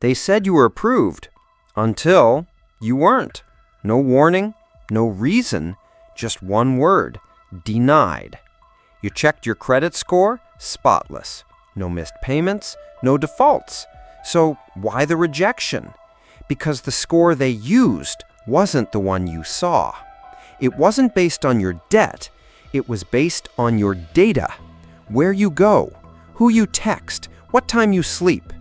They said you were approved until you weren't. No warning, no reason, just one word: denied. You checked your credit score, spotless. No missed payments, no defaults. So why the rejection? Because the score they used wasn't the one you saw. It wasn't based on your debt. It was based on your data. Where you go, who you text, what time you sleep.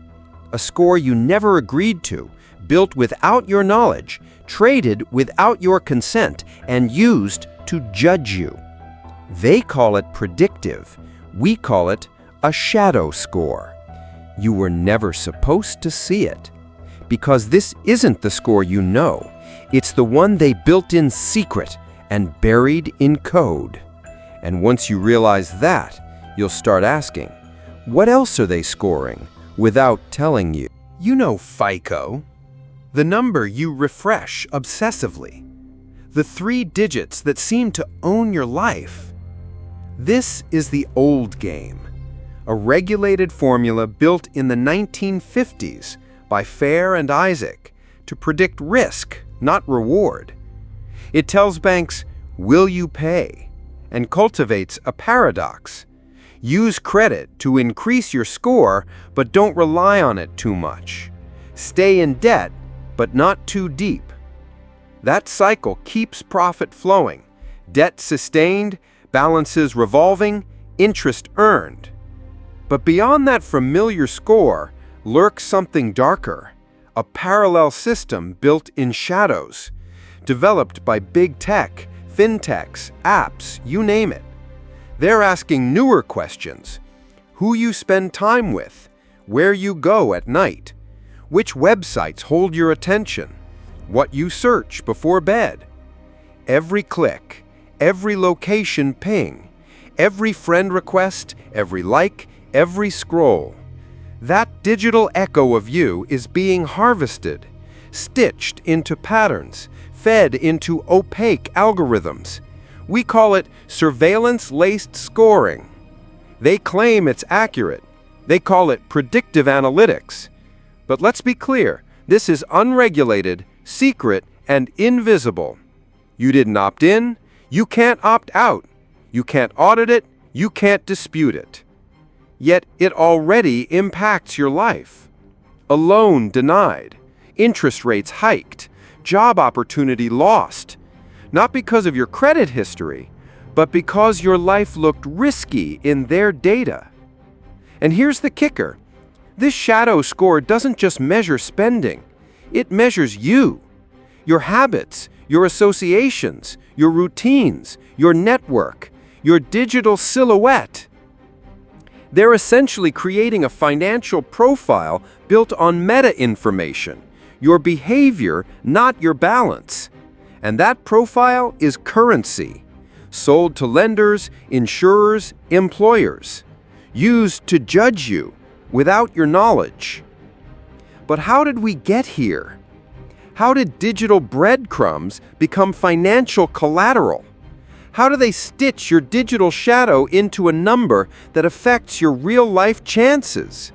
A score you never agreed to, built without your knowledge, traded without your consent, and used to judge you. They call it predictive. We call it a shadow score. You were never supposed to see it. Because this isn't the score you know. It's the one they built in secret and buried in code. And once you realize that, you'll start asking, what else are they scoring without telling you? You know FICO, the number you refresh obsessively, the 3 digits that seem to own your life. This is the old game, a regulated formula built in the 1950s by Fair and Isaac to predict risk, not reward. It tells banks, will you pay? And cultivates a paradox. Use credit to increase your score, but don't rely on it too much. Stay in debt, but not too deep. That cycle keeps profit flowing, debt sustained, balances revolving, interest earned. But beyond that familiar score lurks something darker, a parallel system built in shadows, developed by big tech, fintechs, apps, you name it. They're asking newer questions: who you spend time with, where you go at night, which websites hold your attention, what you search before bed. Every click, every location ping, every friend request, every like, every scroll. That digital echo of you is being harvested, stitched into patterns, fed into opaque algorithms. We call it surveillance-laced scoring. They claim it's accurate. They call it predictive analytics. But let's be clear, this is unregulated, secret, and invisible. You didn't opt in, you can't opt out. You can't audit it, you can't dispute it. Yet it already impacts your life. A loan denied, interest rates hiked, job opportunity lost. Not because of your credit history, but because your life looked risky in their data. And here's the kicker. This shadow score doesn't just measure spending. It measures you, your habits, your associations, your routines, your network, your digital silhouette. They're essentially creating a financial profile built on meta-information, your behavior, not your balance. And that profile is currency, sold to lenders, insurers, employers, used to judge you without your knowledge. But how did we get here? How did digital breadcrumbs become financial collateral? How do they stitch your digital shadow into a number that affects your real-life chances?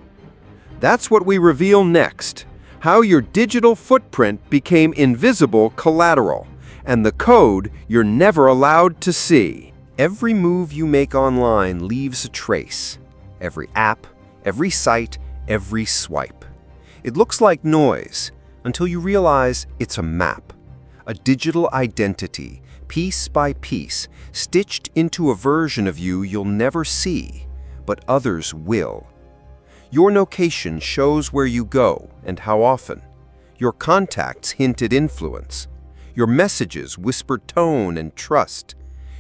That's what we reveal next, how your digital footprint became invisible collateral, and the code you're never allowed to see. Every move you make online leaves a trace. Every app, every site, every swipe. It looks like noise until you realize it's a map, a digital identity, piece by piece, stitched into a version of you you'll never see, but others will. Your location shows where you go and how often. Your contacts hint at influence. Your messages whisper tone and trust.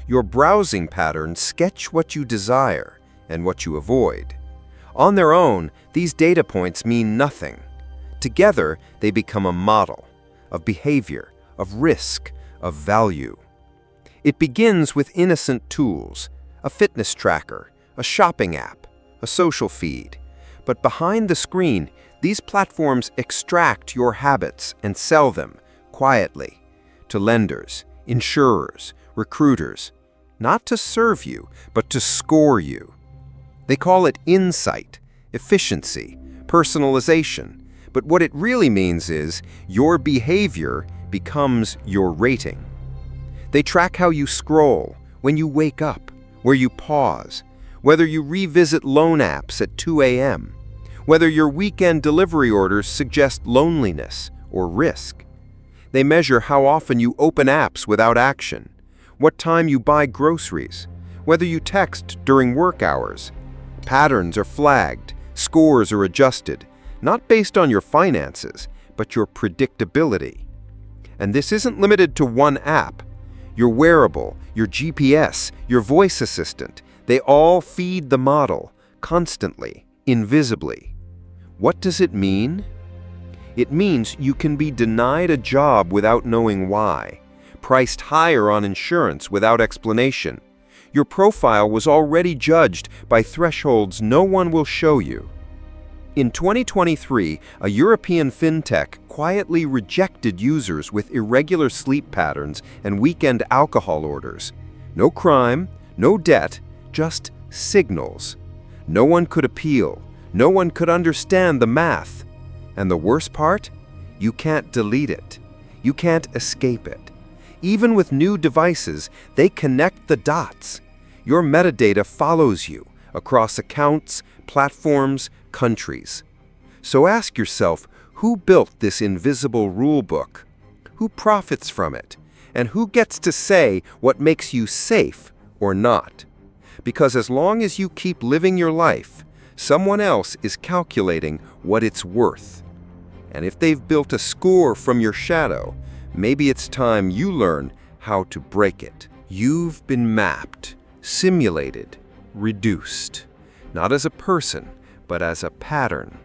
Your browsing patterns sketch what you desire and what you avoid. On their own, these data points mean nothing. Together, they become a model of behavior, of risk, of value. It begins with innocent tools, a fitness tracker, a shopping app, a social feed. But behind the screen, these platforms extract your habits and sell them quietly to lenders, insurers, recruiters, not to serve you, but to score you. They call it insight, efficiency, personalization, But what it really means is your behavior becomes your rating. They track how you scroll, when you wake up, where you pause, whether you revisit loan apps at 2 a.m., whether your weekend delivery orders suggest loneliness or risk. They measure how often you open apps without action, what time you buy groceries, whether you text during work hours. Patterns are flagged, scores are adjusted, not based on your finances, but your predictability. And this isn't limited to one app. Your wearable, your GPS, your voice assistant, they all feed the model, constantly, invisibly. What does it mean? It means you can be denied a job without knowing why, priced higher on insurance without explanation. Your profile was already judged by thresholds no one will show you. In 2023, a European fintech quietly rejected users with irregular sleep patterns and weekend alcohol orders. No crime, no debt, just signals. No one could appeal. No one could understand the math. And the worst part? You can't delete it. You can't escape it. Even with new devices, they connect the dots. Your metadata follows you across accounts, platforms, countries. So ask yourself, who built this invisible rulebook? Who profits from it? And who gets to say what makes you safe or not? Because as long as you keep living your life, someone else is calculating what it's worth. And if they've built a score from your shadow, maybe it's time you learn how to break it. You've been mapped, simulated, reduced. Not as a person, but as a pattern.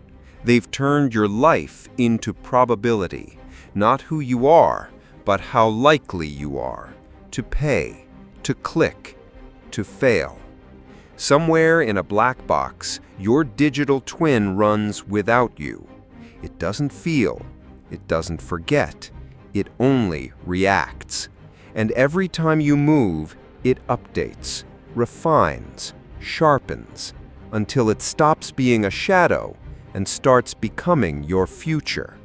They've turned your life into probability, not who you are, but how likely you are to pay, to click, to fail. Somewhere in a black box, your digital twin runs without you. It doesn't feel, it doesn't forget, it only reacts. And every time you move, it updates, refines, sharpens, until it stops being a shadow and starts becoming your future.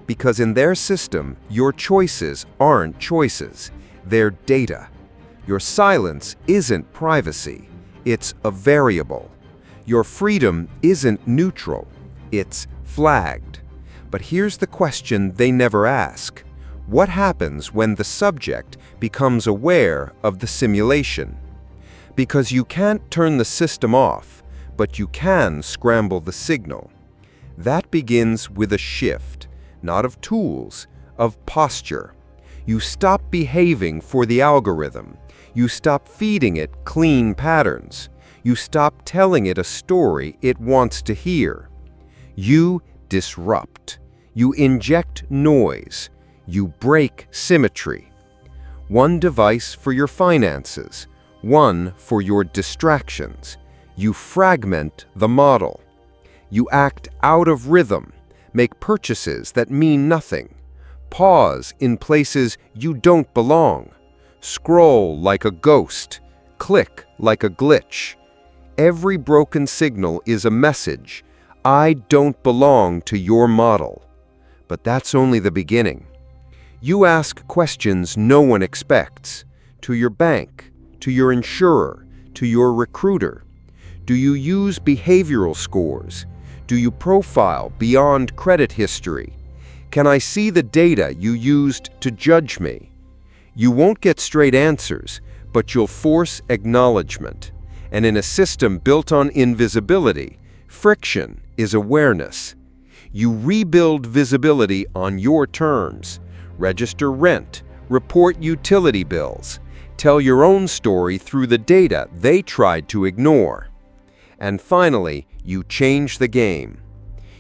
Because in their system, your choices aren't choices, they're data. Your silence isn't privacy, it's a variable. Your freedom isn't neutral, it's flagged. But here's the question they never ask. What happens when the subject becomes aware of the simulation? Because you can't turn the system off, but you can scramble the signal. That begins with a shift, not of tools, of posture. You stop behaving for the algorithm. You stop feeding it clean patterns. You stop telling it a story it wants to hear. You disrupt. You inject noise. You break symmetry. One device for your finances, one for your distractions. You fragment the model. You act out of rhythm, make purchases that mean nothing, pause in places you don't belong, scroll like a ghost, click like a glitch. Every broken signal is a message. I don't belong to your model. But that's only the beginning. You ask questions no one expects. To your bank, to your insurer, to your recruiter. Do you use behavioral scores? Do you profile beyond credit history? Can I see the data you used to judge me? You won't get straight answers, but you'll force acknowledgement. And in a system built on invisibility, friction is awareness. You rebuild visibility on your terms. Register rent, report utility bills, tell your own story through the data they tried to ignore. And finally, you change the game.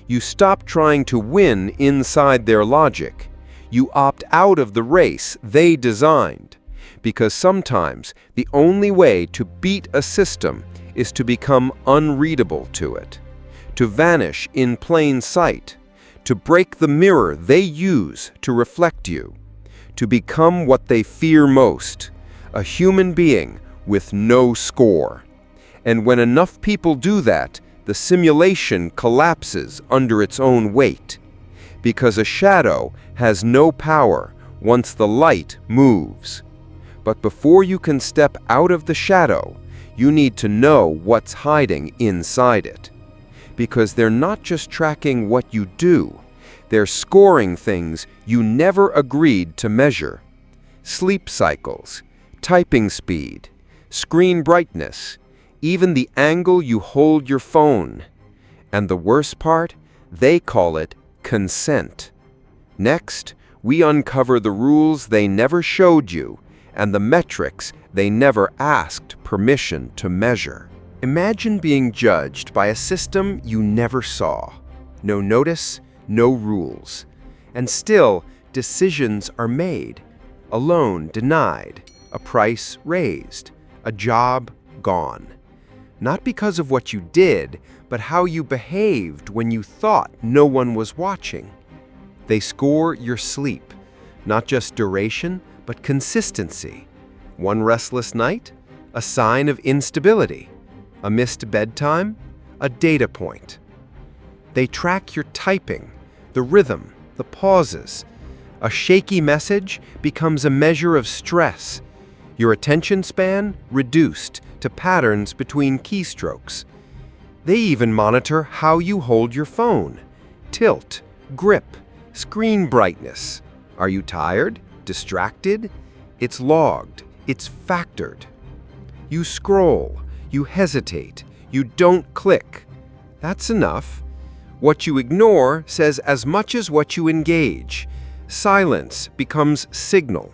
You stop trying to win inside their logic. You opt out of the race they designed. Because sometimes the only way to beat a system is to become unreadable to it, to vanish in plain sight, to break the mirror they use to reflect you, to become what they fear most, a human being with no score. And when enough people do that, the simulation collapses under its own weight. because a shadow has no power once the light moves. But before you can step out of the shadow, you need to know what's hiding inside it. Because they're not just tracking what you do, they're scoring things you never agreed to measure. Sleep cycles, typing speed, screen brightness, even the angle you hold your phone. And the worst part, they call it consent. Next, we uncover the rules they never showed you and the metrics they never asked permission to measure. Imagine being judged by a system you never saw. No notice, no rules. And still, decisions are made. A loan denied, a price raised, a job gone. Not because of what you did, but how you behaved when you thought no one was watching. They score your sleep, not just duration, but consistency. One restless night, a sign of instability. A missed bedtime, a data point. They track your typing, the rhythm, the pauses. A shaky message becomes a measure of stress. Your attention span reduced to patterns between keystrokes. They even monitor how you hold your phone. Tilt, grip, screen brightness. Are you tired? Distracted? It's logged. It's factored. You scroll. You hesitate. You don't click. That's enough. What you ignore says as much as what you engage. Silence becomes signal.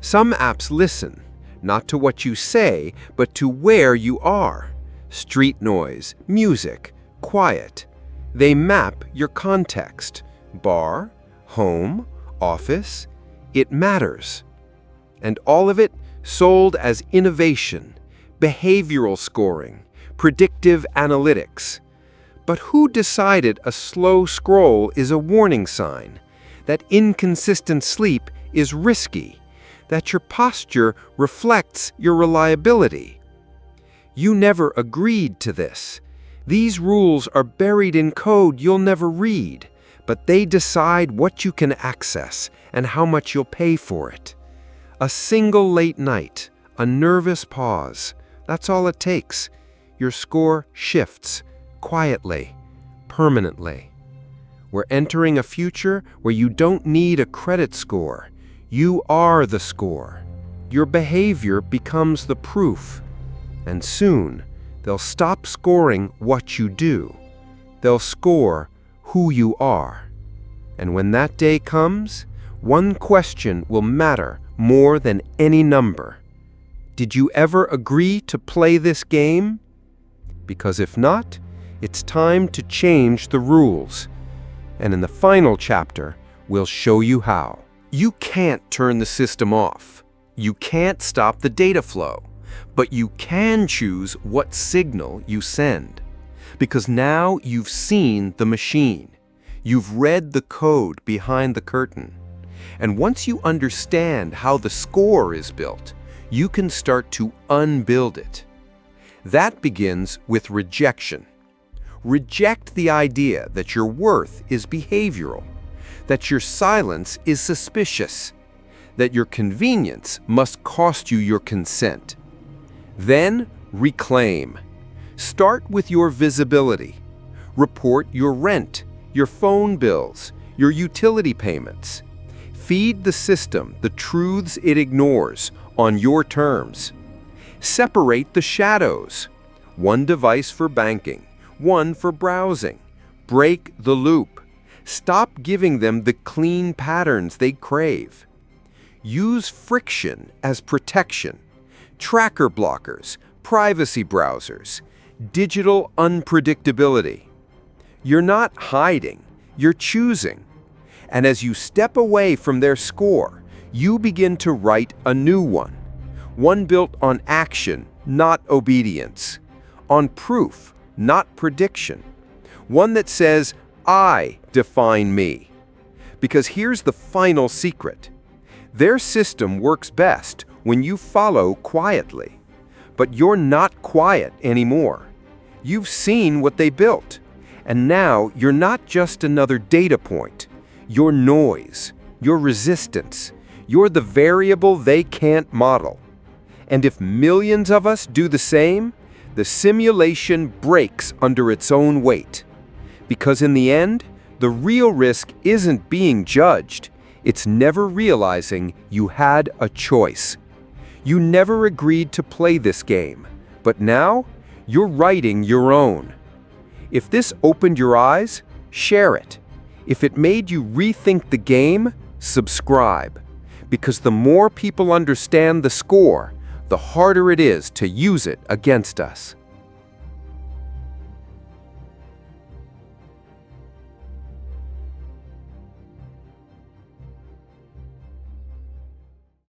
Some apps listen, not to what you say, but to where you are. Street noise, music, quiet. They map your context. Bar, home, office. It matters. And all of it sold as innovation, behavioral scoring, predictive analytics. But who decided a slow scroll is a warning sign? That inconsistent sleep is risky? That your posture reflects your reliability? You never agreed to this. These rules are buried in code you'll never read, but they decide what you can access and how much you'll pay for it. A single late night, a nervous pause. That's all it takes. Your score shifts, quietly, permanently. We're entering a future where you don't need a credit score. You are the score. Your behavior becomes the proof. And soon, they'll stop scoring what you do. They'll score who you are. And when that day comes, one question will matter more than any number. Did you ever agree to play this game? Because if not, it's time to change the rules. And in the final chapter, we'll show you how. You can't turn the system off. You can't stop the data flow. But you can choose what signal you send. Because now you've seen the machine. You've read the code behind the curtain. And once you understand how the score is built, you can start to unbuild it. That begins with rejection. Reject the idea that your worth is behavioral, that your silence is suspicious, that your convenience must cost you your consent. Then reclaim. Start with your visibility. Report your rent, your phone bills, your utility payments. Feed the system the truths it ignores on your terms. Separate the shadows. One device for banking, one for browsing. Break the loop. Stop giving them the clean patterns they crave. Use friction as protection. Tracker blockers, privacy browsers, digital unpredictability. You're not hiding, you're choosing. And as you step away from their score, you begin to write a new one. One built on action, not obedience. On proof, not prediction. One that says, I define me. Because here's the final secret. Their system works best when you follow quietly. But you're not quiet anymore. You've seen what they built. And now you're not just another data point. You're noise. You're resistance. You're the variable they can't model. And if millions of us do the same, the simulation breaks under its own weight. Because in the end, the real risk isn't being judged. It's never realizing you had a choice. You never agreed to play this game, but now you're writing your own. If this opened your eyes, share it. If it made you rethink the game, subscribe. Because the more people understand the score, the harder it is to use it against us.